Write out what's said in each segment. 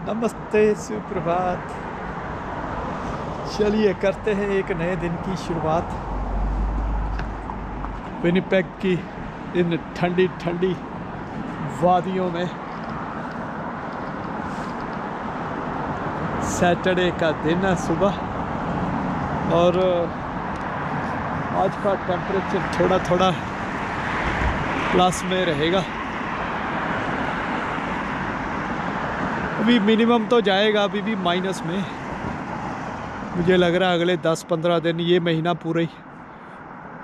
नमस्ते, सुप्रभात। चलिए करते हैं एक नए दिन की शुरुआत विनिपेग की इन ठंडी ठंडी वादियों में। सैटरडे का दिन है सुबह, और आज का टेम्परेचर थोड़ा थोड़ा प्लस में रहेगा। अभी मिनिमम तो जाएगा, अभी भी माइनस में। मुझे लग रहा है अगले 10-15 दिन, ये महीना पूरा ही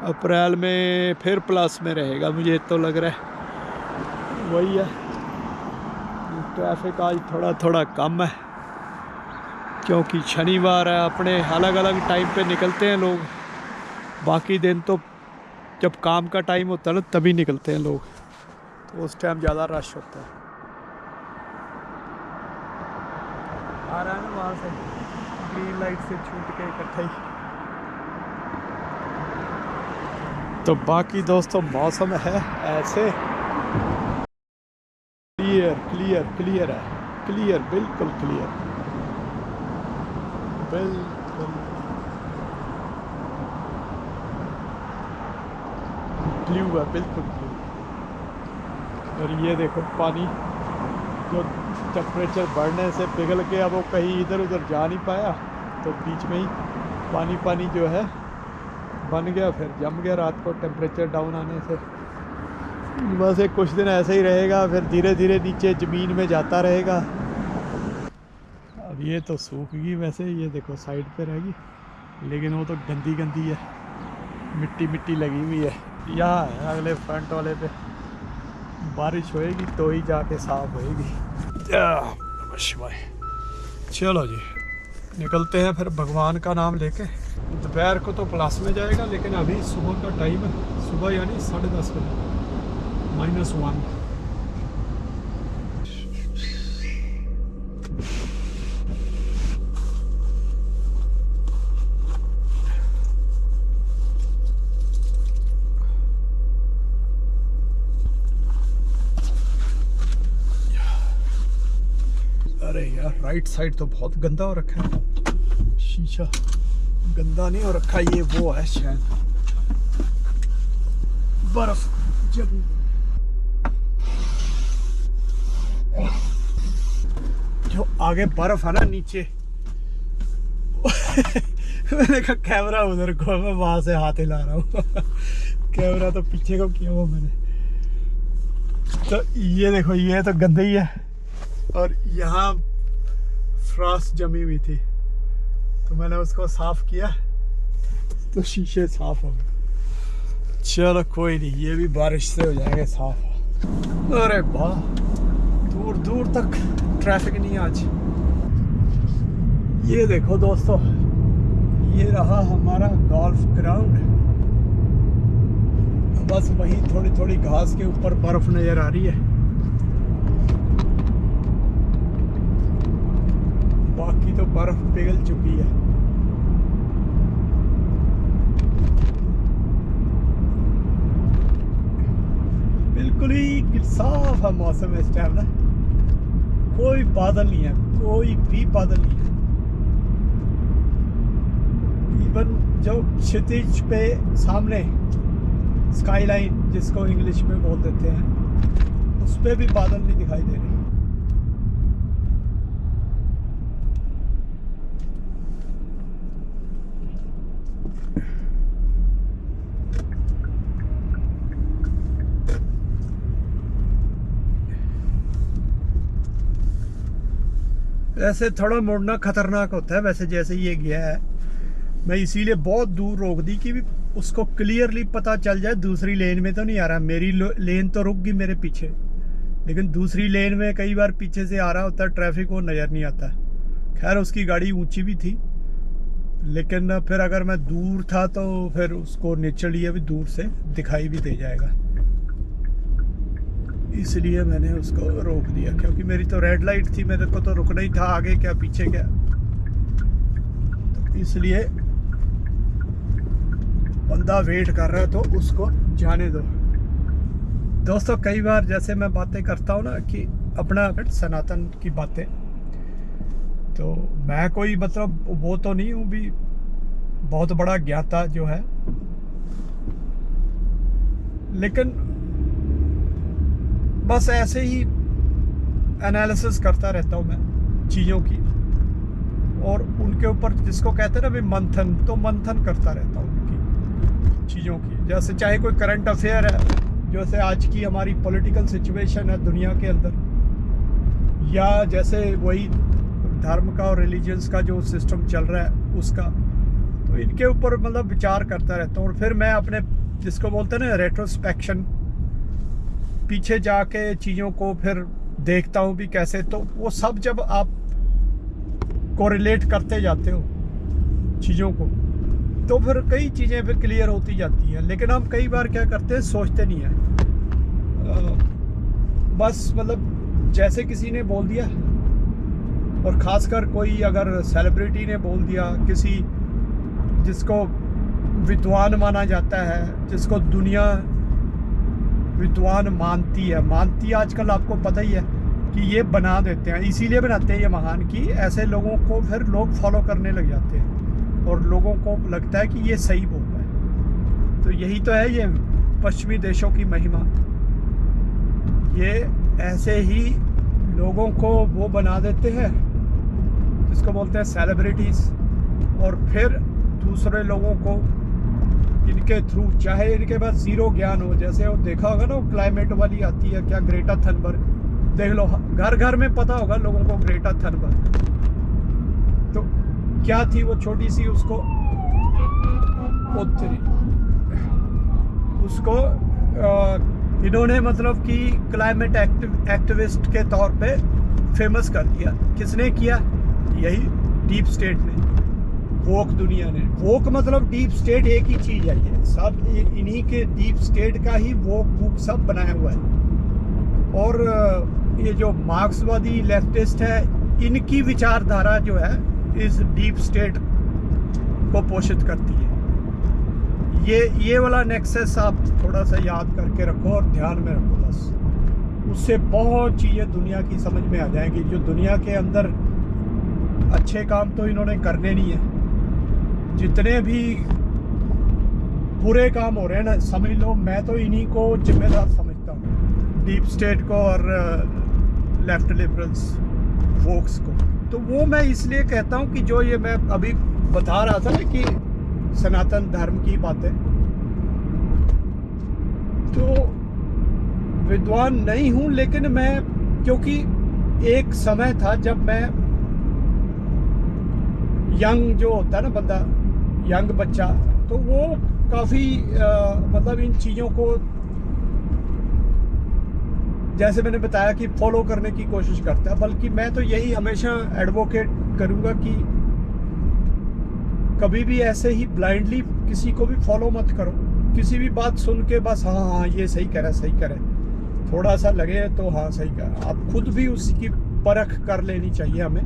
अप्रैल में फिर प्लस में रहेगा, मुझे तो लग रहा है। वही है, ट्रैफिक आज थोड़ा थोड़ा कम है क्योंकि शनिवार है। अपने अलग अलग टाइम पे निकलते हैं लोग, बाकी दिन तो जब काम का टाइम होता है ना तभी निकलते हैं लोग, तो उस टाइम ज़्यादा रश होता है। आ रहा है ना वहाँ से ग्रीन लाइट से छूट के इकट्ठा ही। तो बाकी दोस्तों मौसम है ऐसे क्लियर क्लियर क्लियर है, क्लियर बिल्कुल क्लियर, बिल्कुल ब्लू है, बिल्कुल ब्लू। और ये देखो पानी जो टेम्परेचर बढ़ने से पिघल के अब वो कहीं इधर उधर जा नहीं पाया, तो बीच में ही पानी पानी जो है बन गया, फिर जम गया रात को टेम्परेचर डाउन आने से। बस एक कुछ दिन ऐसे ही रहेगा, फिर धीरे धीरे नीचे ज़मीन में जाता रहेगा। अब ये तो सूख गई वैसे, ये देखो साइड पे रहेगी, लेकिन वो तो गंदी गंदी है, मिट्टी मिट्टी लगी हुई है। यहाँ है अगले फ्रंट वाले पे, बारिश होएगी तो ही जाके साफ होएगी। शिवाय। चलो जी निकलते हैं फिर भगवान का नाम लेके। दोपहर को तो प्लस में जाएगा, लेकिन अभी सुबह का टाइम है, सुबह यानी 10:30 बजे -1। अरे यार राइट साइड तो बहुत गंदा हो रखा है, शीशा गंदा नहीं हो रखा, ये वो है शायद बर्फ जमी। जो आगे बर्फ है ना नीचे मैंने कहा कैमरा उधर को, मैं वहां से हाथ हिला रहा हूँ कैमरा तो पीछे को किया हुआ मैंने। तो ये देखो, ये तो गंदा ही है, और यहाँ फ्रॉस्ट जमी हुई थी तो मैंने उसको साफ किया तो शीशे साफ हो गए। चलो कोई नहीं, ये भी बारिश से हो जाएंगे साफ। अरे वाह, दूर दूर तक ट्रैफिक नहीं आज। ये देखो दोस्तों, ये रहा हमारा गोल्फ ग्राउंड। बस वही थोड़ी थोड़ी घास के ऊपर बर्फ नजर आ रही है, बाकी तो बर्फ पिघल चुकी है। बिल्कुल ही साफ है मौसम इस टाइम ना, कोई बादल नहीं है, कोई भी बादल नहीं है। इवन जो क्षितिज पे सामने स्काई लाइन जिसको इंग्लिश में बोल देते हैं, उस पे भी बादल नहीं दिखाई दे रहे। ऐसे थोड़ा मुड़ना खतरनाक होता है वैसे, जैसे ये गया है, मैं इसीलिए बहुत दूर रोक दी कि भी उसको क्लियरली पता चल जाए दूसरी लेन में तो नहीं आ रहा। मेरी लेन तो रुक गई मेरे पीछे, लेकिन दूसरी लेन में कई बार पीछे से आ रहा होता है ट्रैफिक, वो नज़र नहीं आता। खैर उसकी गाड़ी ऊंची भी थी, लेकिन फिर अगर मैं दूर था तो फिर उसको नेचुरली अभी दूर से दिखाई भी दे जाएगा, इसलिए मैंने उसको रोक दिया। क्योंकि मेरी तो रेड लाइट थी, मेरे को तो रुकना ही था, आगे क्या पीछे क्या, तो इसलिए बंदा वेट कर रहा है तो उसको जाने दो। दोस्तों कई बार जैसे मैं बातें करता हूँ ना कि अपना सनातन की बातें, तो मैं कोई मतलब वो तो नहीं हूँ भी बहुत बड़ा ज्ञाता जो है, लेकिन बस ऐसे ही एनालिसिस करता रहता हूँ मैं चीज़ों की, और उनके ऊपर जिसको कहते हैं ना भी मंथन, तो मंथन करता रहता हूँ उनकी चीज़ों की। जैसे चाहे कोई करंट अफेयर है, जैसे आज की हमारी पॉलिटिकल सिचुएशन है दुनिया के अंदर, या जैसे वही धर्म का और रिलीजियंस का जो सिस्टम चल रहा है उसका, तो इनके ऊपर मतलब विचार करता रहता हूँ। और फिर मैं अपने जिसको बोलते हैं ना रेट्रोस्पेक्शन, पीछे जाके चीज़ों को फिर देखता हूँ भी कैसे, तो वो सब जब आप कोरिलेट करते जाते हो चीज़ों को, तो फिर कई चीज़ें फिर क्लियर होती जाती हैं। लेकिन हम कई बार क्या करते हैं, सोचते नहीं हैं, बस मतलब जैसे किसी ने बोल दिया, और ख़ासकर कोई अगर सेलिब्रिटी ने बोल दिया, किसी जिसको विद्वान माना जाता है, जिसको दुनिया विद्वान मानती है आजकल, आपको पता ही है कि ये बना देते हैं, इसीलिए बनाते हैं ये महान, कि ऐसे लोगों को फिर लोग फॉलो करने लग जाते हैं और लोगों को लगता है कि ये सही बोल रहा है। तो यही तो है ये पश्चिमी देशों की महिमा, ये ऐसे ही लोगों को वो बना देते हैं जिसको बोलते हैं सेलिब्रिटीज़, और फिर दूसरे लोगों को इनके थ्रू, चाहे इनके पास ज़ीरो ज्ञान हो, जैसे वो देखा होगा ना वो क्लाइमेट वाली आती है क्या, ग्रेटा थनबर्ग, देख लो घर घर में पता होगा लोगों को ग्रेटा थनबर्ग। तो क्या थी वो छोटी सी, उसको इन्होंने मतलब कि क्लाइमेट एक्टिविस्ट के तौर पे फेमस कर दिया। किसने किया? यही डीप स्टेट ने, वोक दुनिया ने। वोक मतलब डीप स्टेट एक ही चीज़ है, ये सब इन्हीं के डीप स्टेट का ही वोक सब बनाया हुआ है। और ये जो मार्क्सवादी लेफ्टिस्ट है, इनकी विचारधारा जो है इस डीप स्टेट को पोषित करती है। ये वाला नेक्सस आप थोड़ा सा याद करके रखो और ध्यान में रखो, बस उससे बहुत चीज़ें दुनिया की समझ में आ जाएंगी। जो दुनिया के अंदर अच्छे काम तो इन्होंने करने नहीं है, जितने भी बुरे काम हो रहे हैं ना, समझ लो मैं तो इन्हीं को जिम्मेदार समझता हूँ, डीप स्टेट को और लेफ्ट लिबरल्स वोक्स को। तो वो मैं इसलिए कहता हूँ कि जो ये मैं अभी बता रहा था ना कि सनातन धर्म की बातें, तो विद्वान नहीं हूँ, लेकिन मैं, क्योंकि एक समय था जब मैं यंग जो होता है ना बंदा, यंग बच्चा, तो वो काफ़ी मतलब इन चीज़ों को, जैसे मैंने बताया कि फॉलो करने की कोशिश करता है। बल्कि मैं तो यही हमेशा एडवोकेट करूँगा कि कभी भी ऐसे ही ब्लाइंडली किसी को भी फॉलो मत करो। किसी भी बात सुन के बस हाँ ये सही कह रहा है, सही करे, थोड़ा सा लगे तो हाँ सही कर, आप खुद भी उसकी परख कर लेनी चाहिए हमें,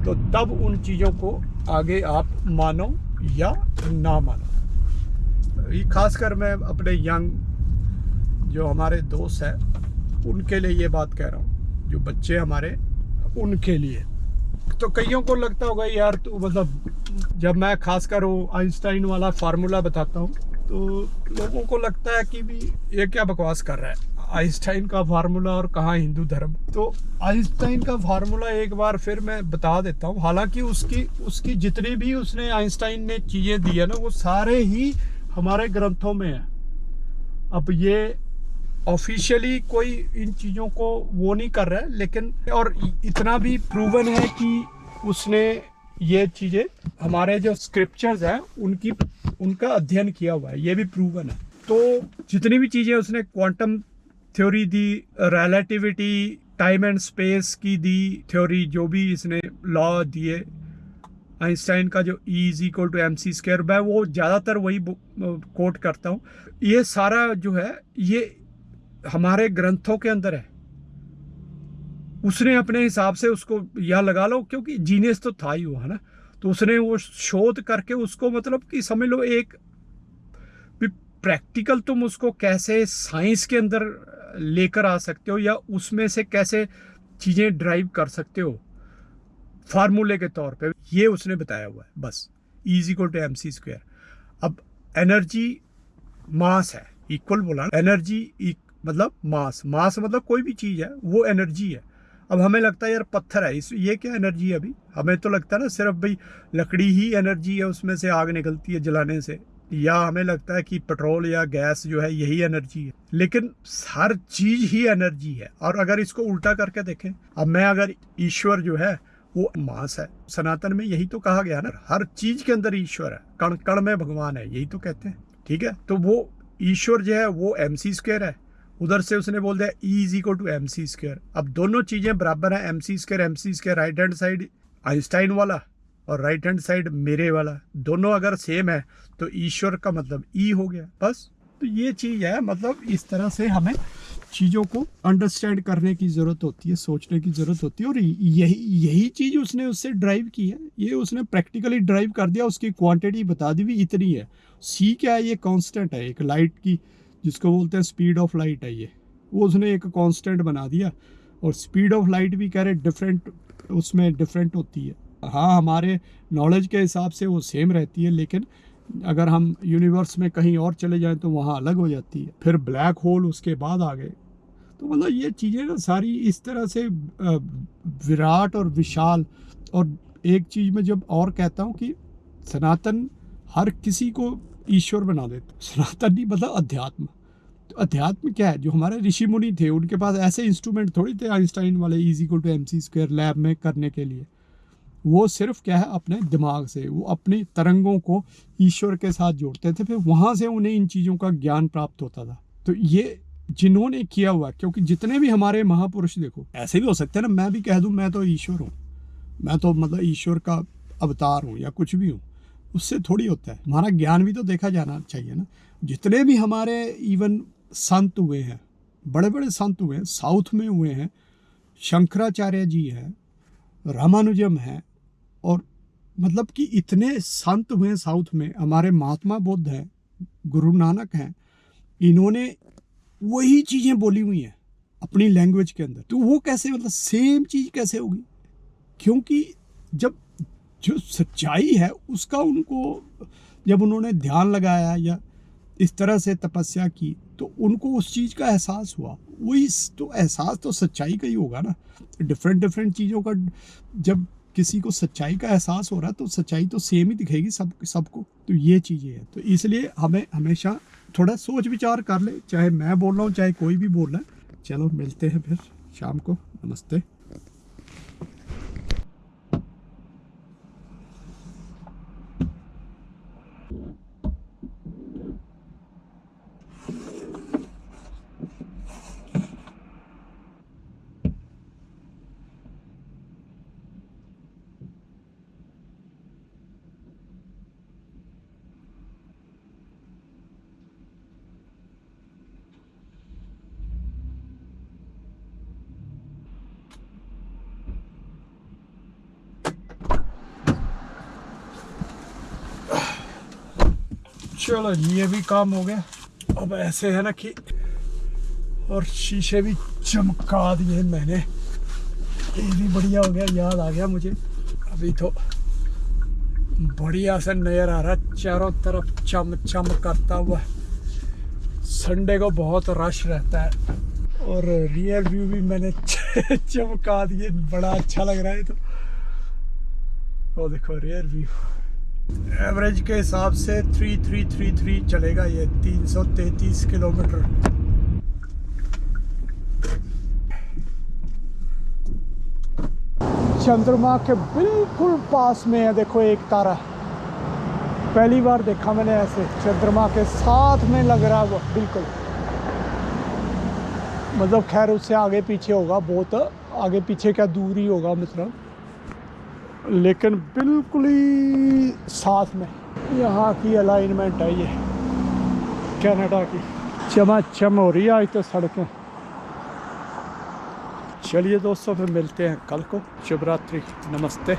तो तब उन चीज़ों को आगे आप मानो या ना मानो। ये खासकर मैं अपने यंग जो हमारे दोस्त हैं उनके लिए ये बात कह रहा हूँ, जो बच्चे हमारे, उनके लिए। तो कईयों को लगता होगा यार तो मतलब जब मैं खासकर वो आइंस्टाइन वाला फार्मूला बताता हूँ तो लोगों को लगता है कि भी ये क्या बकवास कर रहा है, आइंस्टाइन का फार्मूला और कहाँ हिंदू धर्म। तो आइंस्टाइन का फार्मूला एक बार फिर मैं बता देता हूँ। हालांकि उसकी जितनी भी उसने आइंस्टाइन ने चीज़ें दी है ना, वो सारे ही हमारे ग्रंथों में है। अब ये ऑफिशियली कोई इन चीज़ों को वो नहीं कर रहा है, लेकिन और इतना भी प्रूवन है कि उसने ये चीज़ें हमारे जो स्क्रिप्चर्स हैं उनका अध्ययन किया हुआ है, ये भी प्रूवन है। तो जितनी भी चीज़ें उसने quantum theory the, relativity, time and space की दी थ्योरी, जो भी इसने लॉ दिए, आइंस्टाइन का जो E=mc², मैं वो ज़्यादातर वही कोट करता हूँ। ये सारा जो है ये हमारे ग्रंथों के अंदर है। उसने अपने हिसाब से उसको या लगा लो, क्योंकि जीनियस तो था ही वो, है ना, तो उसने वो शोध करके उसको मतलब कि समझ लो एक प्रैक्टिकल तुम उसको कैसे साइंस के अंदर लेकर आ सकते हो या उसमें से कैसे चीज़ें ड्राइव कर सकते हो, फार्मूले के तौर पे ये उसने बताया हुआ है बस, E=mc²। अब एनर्जी मास है, इक्वल बोला, एनर्जी मतलब मास, मास मतलब कोई भी चीज़ है वो एनर्जी है। अब हमें लगता है यार पत्थर है, इस ये क्या एनर्जी है? अभी हमें तो लगता है ना सिर्फ भाई लकड़ी ही एनर्जी है, उसमें से आग निकलती है जलाने से, या हमें लगता है कि पेट्रोल या गैस जो है यही एनर्जी है, लेकिन हर चीज ही एनर्जी है। और अगर इसको उल्टा करके देखें, अब मैं अगर ईश्वर जो है वो मास है, सनातन में यही तो कहा गया ना, हर चीज के अंदर ईश्वर है, कण कण में भगवान है, यही तो कहते हैं, ठीक है। तो वो ईश्वर जो है वो mc² है, उधर से उसने बोल दिया E=mc²। अब दोनों चीजें बराबर है, mc², right hand side Einstein वाला और राइट हैंड साइड मेरे वाला, दोनों अगर सेम है तो ईश्वर का मतलब ई हो गया बस। तो ये चीज़ है, मतलब इस तरह से हमें चीज़ों को अंडरस्टैंड करने की ज़रूरत होती है, सोचने की ज़रूरत होती है। और यही चीज़ उसने उससे ड्राइव की है, ये उसने प्रैक्टिकली ड्राइव कर दिया, उसकी क्वांटिटी बता दी भी इतनी है। सी क्या है? ये कांस्टेंट है, एक लाइट की जिसको बोलते हैं स्पीड ऑफ लाइट है, ये वो उसने एक कांस्टेंट बना दिया। और स्पीड ऑफ लाइट भी कह रहे डिफरेंट, उसमें डिफरेंट होती है। हाँ, हमारे नॉलेज के हिसाब से वो सेम रहती है, लेकिन अगर हम यूनिवर्स में कहीं और चले जाएं तो वहाँ अलग हो जाती है। फिर ब्लैक होल उसके बाद आ गए। तो मतलब ये चीज़ें ना सारी इस तरह से विराट और विशाल। और एक चीज़ मैं जब और कहता हूँ कि सनातन हर किसी को ईश्वर बना देता, सनातन नहीं मतलब अध्यात्म। तो अध्यात्म क्या है? जो हमारे ऋषि मुनि थे उनके पास ऐसे इंस्ट्रूमेंट थोड़ी थे आइंस्टाइन वाले E=mc² लैब में करने के लिए। वो सिर्फ क्या है, अपने दिमाग से वो अपनी तरंगों को ईश्वर के साथ जोड़ते थे, फिर वहाँ से उन्हें इन चीज़ों का ज्ञान प्राप्त होता था। तो ये जिन्होंने किया हुआ, क्योंकि जितने भी हमारे महापुरुष, देखो ऐसे भी हो सकते हैं ना, मैं भी कह दूं मैं तो ईश्वर हूँ, मैं तो मतलब ईश्वर का अवतार हूँ या कुछ भी हूँ, उससे थोड़ी होता है। हमारा ज्ञान भी तो देखा जाना चाहिए ना। जितने भी हमारे इवन संत हुए हैं, बड़े बड़े संत हुए हैं, साउथ में हुए हैं, शंकराचार्य जी हैं, रामानुजम है, और मतलब कि इतने संत हुए हैं साउथ में, हमारे महात्मा बुद्ध हैं, गुरु नानक हैं, इन्होंने वही चीज़ें बोली हुई हैं अपनी लैंग्वेज के अंदर। तो वो कैसे, मतलब सेम चीज़ कैसे होगी? क्योंकि जब जो सच्चाई है उसका उनको, जब उन्होंने ध्यान लगाया या इस तरह से तपस्या की तो उनको उस चीज़ का एहसास हुआ। वही तो एहसास तो सच्चाई का ही होगा ना। डिफरेंट चीज़ों का जब किसी को सच्चाई का एहसास हो रहा है तो सच्चाई तो सेम ही दिखेगी सबको। तो ये चीज़ें हैं। तो इसलिए हमें हमेशा थोड़ा सोच विचार कर ले, चाहे मैं बोल रहा हूँ चाहे कोई भी बोल रहा है। चलो मिलते हैं फिर शाम को। नमस्ते। चलो ये भी काम हो गया। अब ऐसे है ना कि, और शीशे भी चमका दिए मैंने, ये भी बढ़िया हो गया। याद आ गया मुझे, अभी तो बढ़िया से नजर आ रहा है चारों तरफ चम चम करता हुआ। संडे को बहुत रश रहता है और रियर व्यू भी मैंने चमका दिए, बड़ा अच्छा लग रहा है। तो वो देखो रियर व्यू, एवरेज के हिसाब से 3333 चलेगा ये, 333 किलोमीटर। चंद्रमा के बिल्कुल पास में है, देखो एक तारा। पहली बार देखा मैंने ऐसे, चंद्रमा के साथ में लग रहा है वो बिल्कुल। मतलब खैर उससे आगे पीछे होगा, बहुत आगे पीछे क्या दूर ही होगा मतलब, लेकिन बिल्कुल ही साथ में। यहाँ की अलाइनमेंट है ये कनाडा की, चमाचम हो रही है आज तो सड़कें। चलिए दोस्तों, फिर मिलते हैं कल को। शुभ रात्रि, नमस्ते।